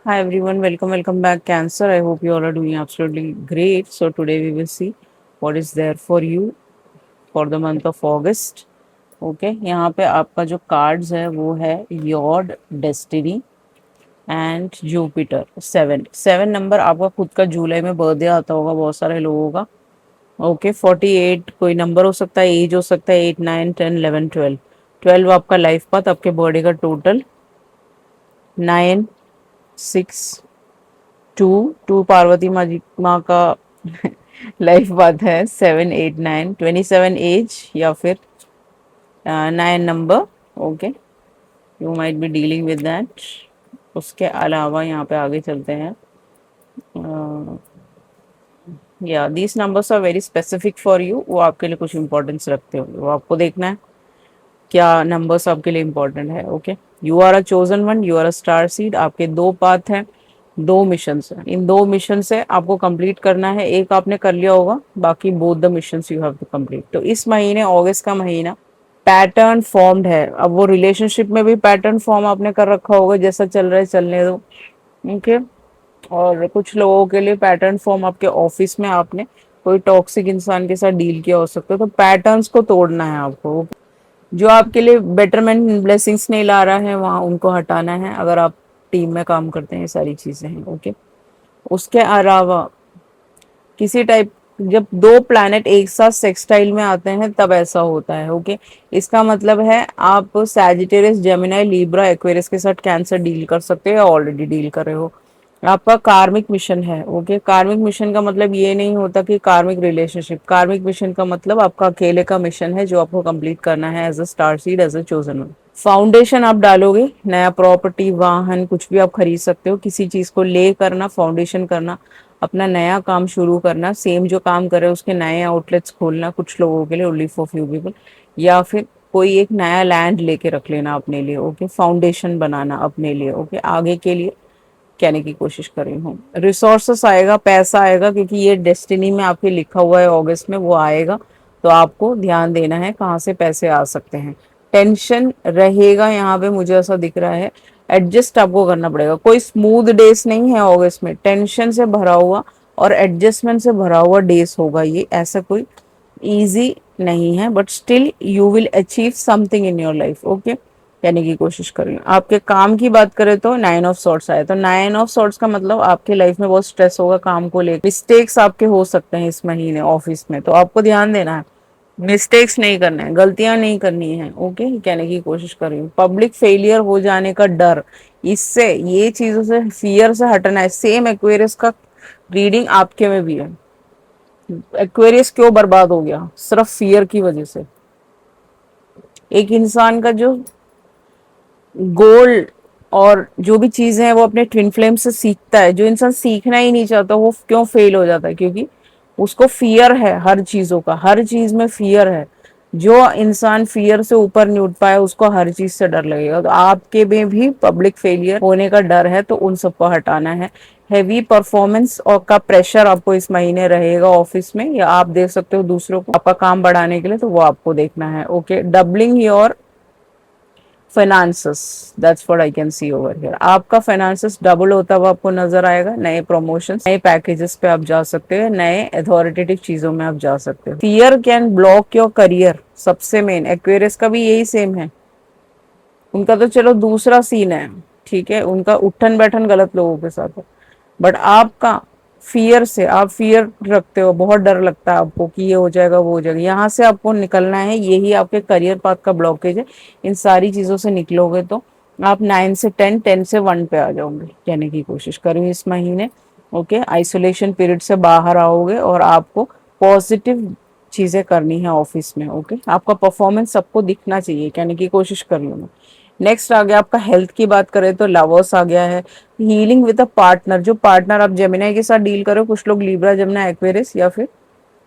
Hi everyone, welcome back Cancer. I hope you all are doing absolutely great. So today we will see what is there for you for the month of August. Okay यहाँ पे आपका जो cards है वो है your destiny and Jupiter. Seven seven number आपका खुद का जुलाई में बर्थडे आता होगा बहुत सारे लोगों का। ओके 48 कोई नंबर हो सकता है, एज हो सकता है 8 9 10 11 12। 12 आपका लाइफ पाथ, आपके बर्थडे का टोटल 9 6 टू टू पार्वती माँ का लाइफ बात है 7 8 9 27 एज या फिर 9 नंबर। Okay, you might be dealing with that. उसके अलावा यहाँ पे आगे चलते हैं। या these numbers are very specific for you, वो आपके लिए कुछ इंपॉर्टेंस रखते होंगे, वो आपको देखना है क्या नंबर्स आपके लिए इंपॉर्टेंट है। Okay, you are a chosen one, you are a star seed. आपके दो पाथ हैं, दो मिशन है, इन दो मिशन से आपको कंप्लीट करना है। एक आपने कर लिया होगा, बाकी both the mission you have to complete. तो इस महीने अगस्त का महीना पैटर्न फॉर्म्ड है। अब वो रिलेशनशिप में भी पैटर्न फॉर्म आपने कर रखा होगा, जैसा चल रहा है चलने दो। ओके, और कुछ लोगों के लिए पैटर्न फॉर्म आपके ऑफिस में आपने कोई टॉक्सिक इंसान के साथ डील किया हो सकता है, तो पैटर्न्स को तोड़ना है आपको। जो आपके लिए बेटरमेंट ब्लेसिंग्स नहीं ला रहा है वहाँ उनको हटाना है, अगर आप टीम में काम करते हैं, ये सारी चीजें हैं। ओके, उसके अलावा किसी टाइप, जब दो प्लैनेट एक साथ सेक्सटाइल में आते हैं तब ऐसा होता है। ओके, इसका मतलब है आप सैजिटेरियस जेमिनी लिब्रा एक्वेरियस के साथ कैंसर डील कर सकते हो या ऑलरेडी डील कर रहे हो। आपका कार्मिक मिशन है। ओके, कार्मिक मिशन का मतलब ये नहीं होता कि कार्मिक रिलेशनशिप, कार्मिक मिशन का मतलब आपका अकेले का मिशन है जो आपको कंप्लीट करना है as a star seed, as a chosen one. Foundation आप डालोगे, नया प्रॉपर्टी वाहन कुछ भी आप खरीद सकते हो, किसी चीज को ले करना, फाउंडेशन करना, अपना नया काम शुरू करना, सेम जो काम करे उसके नए आउटलेट्स खोलना कुछ लोगों के लिए, ओनली फॉर फ्यू पीपल, या फिर कोई एक नया लैंड लेके रख लेना अपने लिए। ओके, फाउंडेशन बनाना अपने लिए। ओके, आगे के लिए कहने की कोशिश कर रही हूँ। रिसोर्सेस आएगा, पैसा आएगा, क्योंकि ये डेस्टिनी में आपके लिखा हुआ है अगस्त में वो आएगा। तो आपको ध्यान देना है कहाँ से पैसे आ सकते हैं। टेंशन रहेगा यहाँ पे, मुझे ऐसा दिख रहा है। एडजस्ट आपको करना पड़ेगा, कोई स्मूथ डेज नहीं है अगस्त में, टेंशन से भरा हुआ और एडजस्टमेंट से भरा हुआ डेज होगा ये। ऐसा कोई इजी नहीं है, but still you will achieve something in your life. Okay, कहने की कोशिश कर रही हूँ। आपके काम की बात करें तो 9 ऑफ सॉर्ट्स आए, तो 9 ऑफ सॉर्ट्स का मतलब आपके लाइफ में बहुत स्ट्रेस होगा काम को लेकर, मिस्टेक्स आपके हो सकते हैं इस महीने ऑफिस में, तो आपको ध्यान देना है, मिस्टेक्स नहीं करना है, गलतियां नहीं करनी है। ओके, कहने की कोशिश कर रही हूँ। पब्लिक फेलियर हो जाने का डर, इससे ये चीजों से फियर से हटना है। सेम एक्वेरियस का रीडिंग आपके में भी है। एक्वेरियस क्यों बर्बाद हो गया? सिर्फ फियर की वजह से। एक इंसान का जो गोल और जो भी चीजें हैं वो अपने ट्विन फ्लेम से सीखता है। जो इंसान सीखना ही नहीं चाहता वो क्यों फेल हो जाता है? क्योंकि उसको फियर है हर चीजों का, हर चीज में फियर है। जो इंसान फियर से ऊपर नहीं उठ पाया उसको हर चीज से डर लगेगा। तो आपके में भी पब्लिक फेलियर होने का डर है, तो उन सबको हटाना है। हैवी परफॉर्मेंस और का प्रेशर आपको इस महीने रहेगा ऑफिस में, या आप देख सकते हो दूसरों को आपका काम बढ़ाने के लिए, तो वो आपको देखना है। Okay, doubling your finances, that's what I can see over here. आपका फाइनेंसेस डबल होता हुआ आपको नजर आएगा। नए प्रमोशन, नए पैकेजेस पे आप जा सकते हो, नए अथॉरिटेटिव चीजों में आप जा सकते हो। Fear can block your career, सबसे मेन। एक्वेरियस का भी यही सेम है, उनका तो चलो दूसरा सीन है, ठीक है, उनका उठन बैठन गलत लोगों के साथ है, बट आपका फियर से, आप फियर रखते हो, बहुत डर लगता है आपको कि ये हो जाएगा वो हो जाएगा, यहाँ से आपको निकलना है। यही आपके करियर पाथ का ब्लॉकेज है। इन सारी चीजों से निकलोगे तो आप 9 से 10, 10 से 1 पे आ जाओगे, कहने की कोशिश करूँ इस महीने। ओके, आइसोलेशन पीरियड से बाहर आओगे और आपको पॉजिटिव चीजें करनी है ऑफिस में। ओके, आपका परफॉर्मेंस सबको दिखना चाहिए, कहने की कोशिश कर रही हूँ मैं। नेक्स्ट आ गया आपका हेल्थ की बात करें तो लवर्स आ गया है। हीलिंग विद अ पार्टनर, जो पार्टनर आप जेमिनी के साथ डील कर रहे हो, कुछ लोग लिब्रा जमुना एक्वेरियस या फिर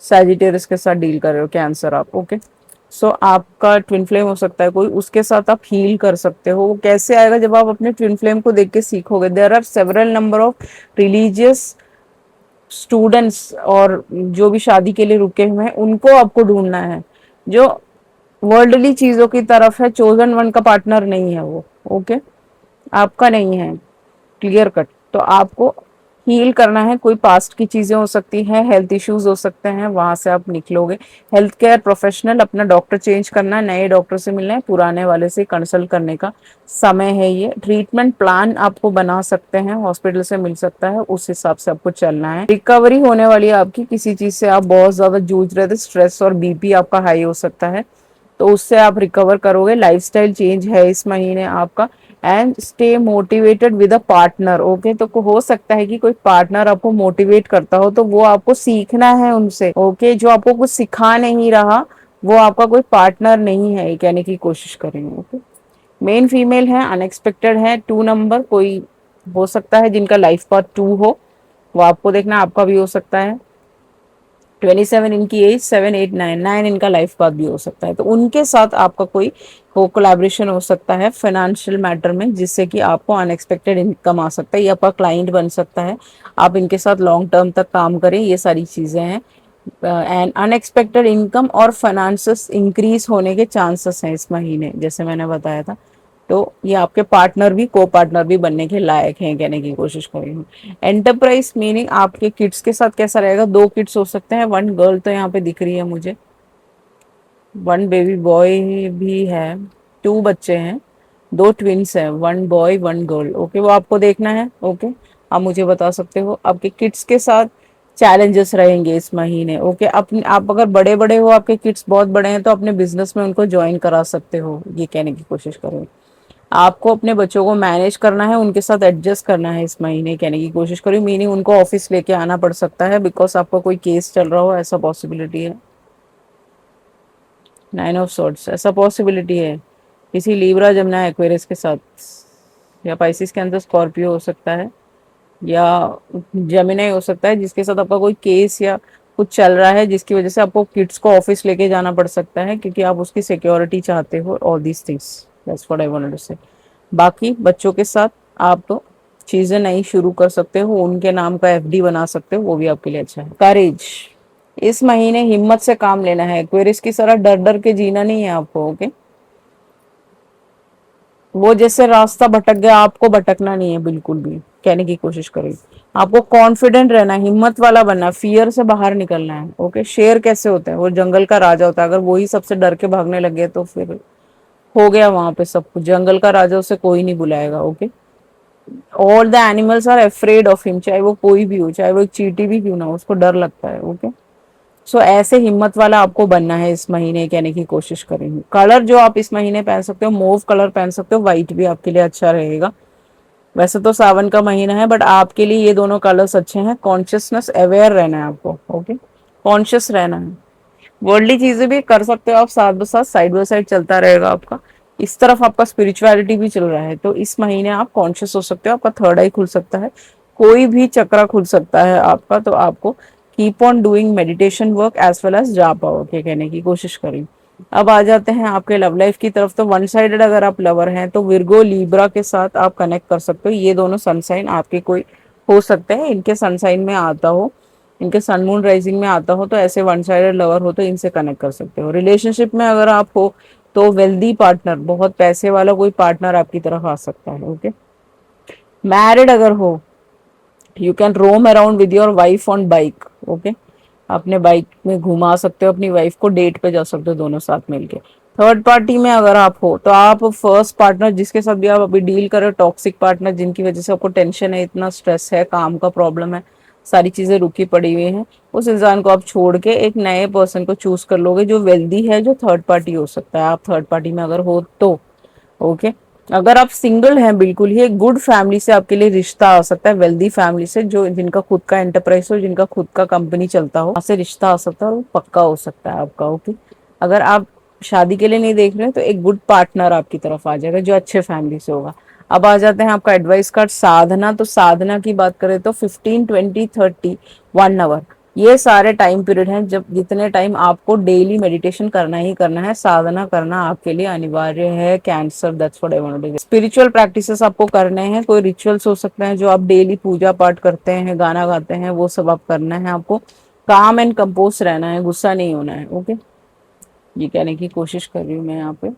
सैजिटेरियस के साथ डील कर रहे हो, कैंसर आप। ओके, सो आपका ट्विन फ्लेम हो सकता है कोई, उसके साथ आप हील कर सकते हो। वो कैसे आएगा? जब आप अपने ट्विन फ्लेम को देख के सीखोगे। There are several number of religious students और जो भी शादी के लिए रुके हुए हैं उनको आपको ढूंढना है, जो वर्ल्डली चीजों की तरफ है। चोजन वन का पार्टनर नहीं है वो। ओके, आपका नहीं है, क्लियर कट। तो आपको हील करना है। कोई पास्ट की चीजें हो सकती हैं, हेल्थ इश्यूज हो सकते हैं, वहां से आप निकलोगे। हेल्थ केयर प्रोफेशनल, अपना डॉक्टर चेंज करना है, नए डॉक्टर से मिलना है, पुराने वाले से कंसल्ट करने का समय है ये। ट्रीटमेंट प्लान आपको बना सकते हैं, हॉस्पिटल से मिल सकता है, उस हिसाब से आपको चलना है। रिकवरी होने वाली है आपकी, किसी चीज से आप बहुत ज्यादा जूझ रहे थे, स्ट्रेस और बीपी आपका हाई हो सकता है, तो उससे आप रिकवर करोगे। लाइफस्टाइल चेंज है इस महीने आपका। And stay motivated with a partner, okay. तो हो सकता है कि कोई पार्टनर आपको मोटिवेट करता हो, तो वो आपको सीखना है उनसे, ओके। जो आपको कुछ सिखा नहीं रहा वो आपका कोई पार्टनर नहीं है, ये कहने की कोशिश करेंगे, ओके। मेन फीमेल है, अनएक्सपेक्टेड है, 2 नंबर कोई हो सकता है जिनका लाइफ पाथ 2 हो, वो आपको देखना, आपका भी हो सकता है। 27 इनकी एज, 7 8 9 इनका लाइफ पाथ भी हो सकता है, तो उनके साथ आपका कोई कोलैबोरेशन हो सकता है फाइनेंशियल मैटर में, जिससे कि आपको अनएक्सपेक्टेड इनकम आ सकता है, ये आपका क्लाइंट बन सकता है, आप इनके साथ लॉन्ग टर्म तक काम करें, ये सारी चीजें हैं। एंड अनएक्सपेक्टेड इनकम और फाइनेंसेस इंक्रीज होने के चांसेस हैं इस महीने, जैसे मैंने बताया था। तो ये आपके पार्टनर भी, को पार्टनर भी बनने के लायक हैं, कहने की कोशिश कर रही हूँ। एंटरप्राइज मीनिंग आपके किड्स के साथ कैसा रहेगा, 2 किड्स हो सकते हैं, 1 गर्ल तो यहाँ पे दिख रही है मुझे, 1 बेबी बॉय भी है, 2 बच्चे हैं, 2 ट्विंस हैं, 1 बॉय 1 गर्ल, ओके। वो आपको देखना है, ओके। आप मुझे बता सकते हो आपके किड्स के साथ चैलेंजेस रहेंगे इस महीने, ओके। अपने आप अगर बड़े बड़े हो, आपके किड्स बहुत बड़े हैं, तो अपने बिजनेस में उनको ज्वाइन करा सकते हो, ये कहने की कोशिश करें। आपको अपने बच्चों को मैनेज करना है, उनके साथ एडजस्ट करना है इस महीने, कहने की कोशिश करी। मीनिंग उनको ऑफिस लेके आना पड़ सकता है, बिकॉज आपका कोई केस चल रहा हो, ऐसा पॉसिबिलिटी है। 9 ऑफ सॉर्ड्स, ऐसा पॉसिबिलिटी है किसी लीब्रा जमना एक्वेरियस के साथ, या पाइसिस के अंदर स्कॉर्पियो हो सकता है, या जेमिनी हो सकता है, जिसके साथ आपका कोई केस या कुछ चल रहा है, जिसकी वजह से आपको किड्स को ऑफिस लेके जाना पड़ सकता है, क्योंकि आप उसकी सिक्योरिटी चाहते हो। All these things, that's what I wanted to say. बाकी बच्चों के साथ आप तो चीजें नई शुरू कर सकते हो, उनके नाम का एफडी बना सकते हो, वो भी आपके लिए अच्छा है। करेज, इस महीने हिम्मत से काम लेना है, क्वेरिस की तरह डर डर के जीना नहीं है आपको, ओके। वो जैसे रास्ता भटक गया, आपको भटकना नहीं है बिल्कुल भी, कहने की कोशिश करें। आपको कॉन्फिडेंट रहना है, हिम्मत वाला बनना, फियर से बाहर निकलना है, ओके। शेर कैसे होता है, वो जंगल का राजा होता है, अगर वही सबसे डर के भागने लगे तो फिर हो गया वहां पे सब कुछ, जंगल का राजा उसे कोई नहीं बुलाएगा, okay. All the animals are afraid of him, चाहे वो कोई भी हो, चाहे वो एक चींटी भी क्यों ना हो, उसको डर लगता है, ओके। सो ऐसे हिम्मत वाला आपको बनना है इस महीने, कहने की कोशिश करेंगे। कलर जो आप इस महीने पहन सकते हो, मूव कलर पहन सकते हो, व्हाइट भी आपके लिए अच्छा रहेगा। वैसे तो सावन का महीना है, बट आपके लिए ये दोनों कलर्स अच्छे हैं। कॉन्शियसनेस अवेयर रहना है आपको, ओके। कॉन्शियस रहना है, वर्ल्डली चीजें भी कर सकते हो आप, साथ ब साथ साइड बाय साइड चलता रहेगा आपका। इस तरफ आपका स्पिरिचुअलिटी भी चल रहा है, तो इस महीने आप कॉन्शियस हो सकते हो, आपका थर्ड आई खुल सकता है, कोई भी चक्रा खुल सकता है आपका, तो आपको keep on doing meditation work as well as जा पाओगे, कहने की कोशिश करें। अब आ जाते हैं आपके लव लाइफ की तरफ। तो वन साइडेड अगर आप लवर हैं, तो विर्गो लीब्रा के साथ आप कनेक्ट कर सकते हो, ये दोनों सनसाइन आपके कोई हो सकते हैं, इनके सनसाइन में आता हो, इनके सन मून राइजिंग में आता हो, तो ऐसे वन साइडेड लवर हो तो इनसे कनेक्ट कर सकते हो। रिलेशनशिप में अगर आप हो, तो वेल्दी पार्टनर, बहुत पैसे वाला कोई पार्टनर आपकी तरफ आ सकता है, ओके। मैरिड अगर हो, you can roam around with your wife on bike, okay. अपने बाइक में घुमा सकते हो अपनी वाइफ को, डेट पे जा सकते हो दोनों साथ मिलके। थर्ड पार्टी में अगर आप हो, तो आप फर्स्ट पार्टनर जिसके साथ भी आप अभी डील कर रहे हो, टॉक्सिक पार्टनर जिनकी वजह से आपको टेंशन है, इतना स्ट्रेस है, काम का प्रॉब्लम है, सारी चीजें रुकी पड़ी हुई हैं, उस इंसान को आप छोड़ के एक नए पर्सन को चूज कर लोगे जो वेल्दी है, जो थर्ड पार्टी हो सकता है, आप थर्ड पार्टी में अगर हो तो, ओके। अगर आप सिंगल हैं, बिल्कुल ही एक गुड फैमिली से आपके लिए रिश्ता आ सकता है, वेल्दी फैमिली से, जो जिनका खुद का एंटरप्राइज हो, जिनका खुद का कंपनी चलता हो, आपसे रिश्ता आ सकता है, और वो पक्का हो सकता है आपका, ओके। अगर आप शादी के लिए नहीं देख रहे हैं, तो एक गुड पार्टनर आपकी तरफ आ जाएगा जो अच्छे फैमिली से होगा। अब आ जाते हैं आपका एडवाइस कार्ड साधना। तो साधना की बात करें तो 15 20 30 1 आवर, ये सारे टाइम पीरियड हैं जब जितने टाइम आपको डेली मेडिटेशन करना ही करना है, साधना करना आपके लिए अनिवार्य है। Cancer, that's what I want to. Spiritual practices आपको करने हैं, कोई रिचुअल्स हो सकते हैं जो आप डेली पूजा पाठ करते हैं, गाना गाते हैं, वो सब आप करना है आपको। काम एंड कंपोज रहना है, गुस्सा नहीं होना है, ओके। ये कहने की कोशिश कर रही हूँ मैं यहाँ पे।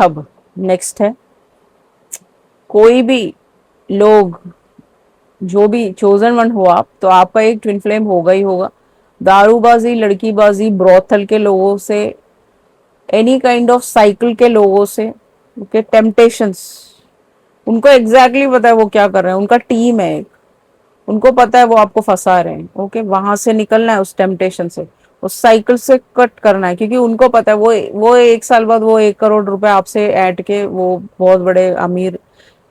अब नेक्स्ट है, कोई भी लोग, जो भी चोजन वन हो आप, तो आपका एक ट्विन फ्लेम होगा ही होगा। दारूबाजी, लड़कीबाजी, ब्रोथल के लोगों से, एनी काइंड ऑफ साइकिल के लोगों से, ओके, टेम्पटेशंस, उनको एग्जैक्टली exactly पता है वो क्या कर रहे हैं, उनका टीम है एक, उनको पता है वो आपको फंसा रहे हैं, ओके, वहां से निकलना है, उस टेम्पटेशन से, उस साइकिल से कट करना है, क्योंकि उनको पता है वो 1 साल बाद वो 1 करोड़ रुपए आपसे ऐड के वो बहुत बड़े अमीर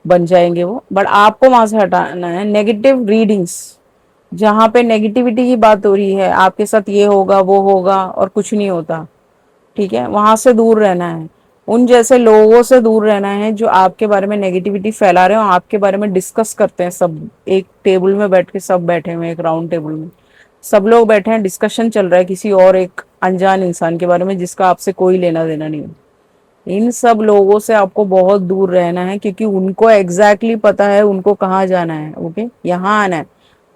बन जाएंगे वो, बट आपको वहां से हटाना है नेगेटिव रीडिंग्स, जहां पे नेगेटिविटी की बात हो रही है, आपके साथ ये होगा वो होगा और कुछ नहीं होता, ठीक है, वहां से दूर रहना है। उन जैसे लोगों से दूर रहना है जो आपके बारे में नेगेटिविटी फैला रहे हो, आपके बारे में डिस्कस करते हैं सब, एक टेबल में बैठ के सब बैठे हुए हैं, एक राउंड टेबल में सब लोग बैठे हैं, डिस्कशन चल रहा है किसी और एक अनजान इंसान के बारे में जिसका आपसे कोई लेना देना नहीं है। इन सब लोगों से आपको बहुत दूर रहना है, क्योंकि उनको एग्जैक्टली exactly पता है उनको कहाँ जाना है, ओके, यहाँ आना है,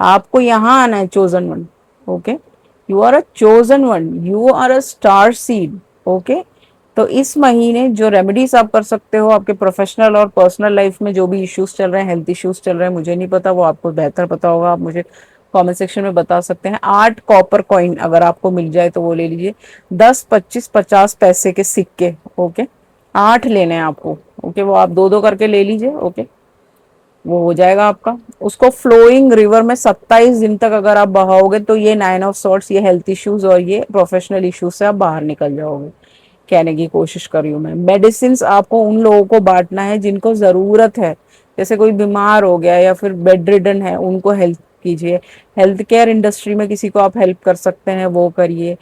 आपको यहाँ आना है, chosen one, okay, you are a chosen one, you are a star seed, okay. तो इस महीने जो रेमेडीज आप कर सकते हो आपके प्रोफेशनल और पर्सनल लाइफ में, जो भी इश्यूज चल रहे हैं, हेल्थ इश्यूज चल रहे हैं, मुझे नहीं पता, वो आपको बेहतर पता होगा, आप मुझे कमेंट सेक्शन में बता सकते हैं। 8 कॉपर कॉइन अगर आपको मिल जाए तो वो ले लीजिए, 10, 25, 50 पैसे के सिक्के, ओके, 8 लेने हैं आपको, ओके, वो आप दो दो करके ले लीजिए, ओके, वो हो जाएगा आपका। उसको फ्लोइंग रिवर में 27 दिन तक अगर आप बहाओगे तो ये 9 ऑफ सॉर्ट्स, ये हेल्थ इश्यूज और ये प्रोफेशनल इश्यूज से आप बाहर निकल जाओगे, कहने की कोशिश कर रही हूँ मैं। मेडिसिन आपको उन लोगों को बांटना है जिनको जरूरत है, जैसे कोई बीमार हो गया या फिर बेड रिडन है, उनको हेल्प कीजिए। हेल्थ केयर इंडस्ट्री में किसी को आप हेल्प कर सकते हैं वो करिए,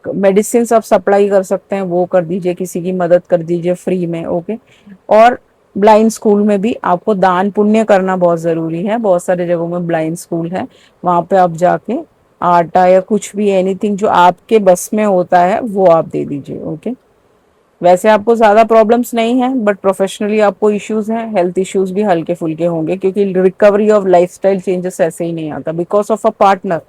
मेडिसिन आप सप्लाई कर सकते हैं वो कर दीजिए, किसी की मदद कर दीजिए फ्री में, ओके। और ब्लाइंड स्कूल में भी आपको दान पुण्य करना बहुत जरूरी है, बहुत सारे जगहों में ब्लाइंड स्कूल है, वहां पे आप जाके आटा या कुछ भी एनीथिंग जो आपके बस में होता है वो आप दे दीजिए, ओके। वैसे आपको ज्यादा प्रॉब्लम्स नहीं है, बट प्रोफेशनली आपको इश्यूज हैं, हेल्थ इश्यूज भी हल्के फुल्के होंगे, क्योंकि रिकवरी ऑफ लाइफस्टाइल चेंजेस ऐसे ही नहीं आता, बिकॉज ऑफ अ पार्टनर।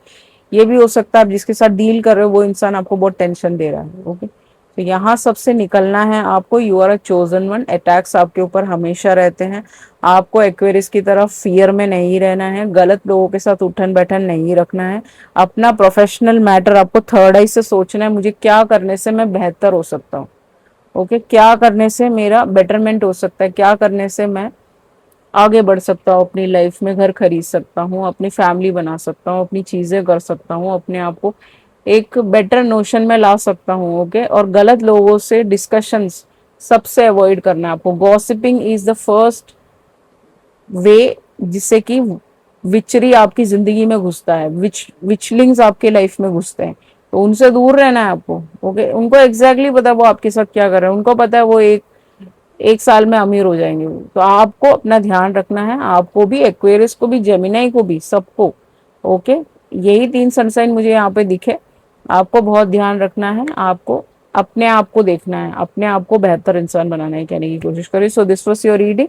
ये भी हो सकता है आप जिसके साथ डील कर रहे हो वो इंसान आपको बहुत टेंशन दे रहा है, ओके। तो यहाँ सबसे निकलना है आपको, you are a chosen one, attacks आपके ऊपर हमेशा रहते हैं, आपको एक्वेरियस की तरफ फियर में नहीं रहना है, गलत लोगों के साथ उठन बैठन नहीं रखना है, अपना प्रोफेशनल मैटर आपको थर्ड आई से सोचना है, मुझे क्या करने से मैं बेहतर हो सकता हूँ, ओके, क्या करने से मेरा बेटरमेंट हो सकता है, क्या करने से मैं आगे बढ़ सकता हूँ अपनी लाइफ में, घर खरीद सकता हूँ, अपनी फैमिली बना सकता हूँ, अपनी चीजें कर सकता हूँ, अपने आप को एक बेटर नोशन में ला सकता हूँ, ओके। और गलत लोगों से डिस्कशंस सबसे अवॉइड करना है आपको, gossiping is the first way जिससे कि विचरी आपकी जिंदगी में घुसता है, विचलिंग्स आपके लाइफ में घुसते हैं, तो उनसे दूर रहना है आपको, ओके। उनको एग्जैक्टली exactly पता है वो आपके साथ क्या कर रहे हैं, उनको पता है वो एक 1 साल में अमीर हो जाएंगे वो, तो आपको अपना ध्यान रखना है, आपको भी, एक्वेरियस को भी, जेमिनाई को भी, सबको, ओके। यही 3 सनसाइन मुझे यहाँ पे दिखे, आपको बहुत ध्यान रखना है, आपको अपने आप को देखना है, अपने आप को बेहतर इंसान बनाना है, कहने की कोशिश करिए। So this was your reading.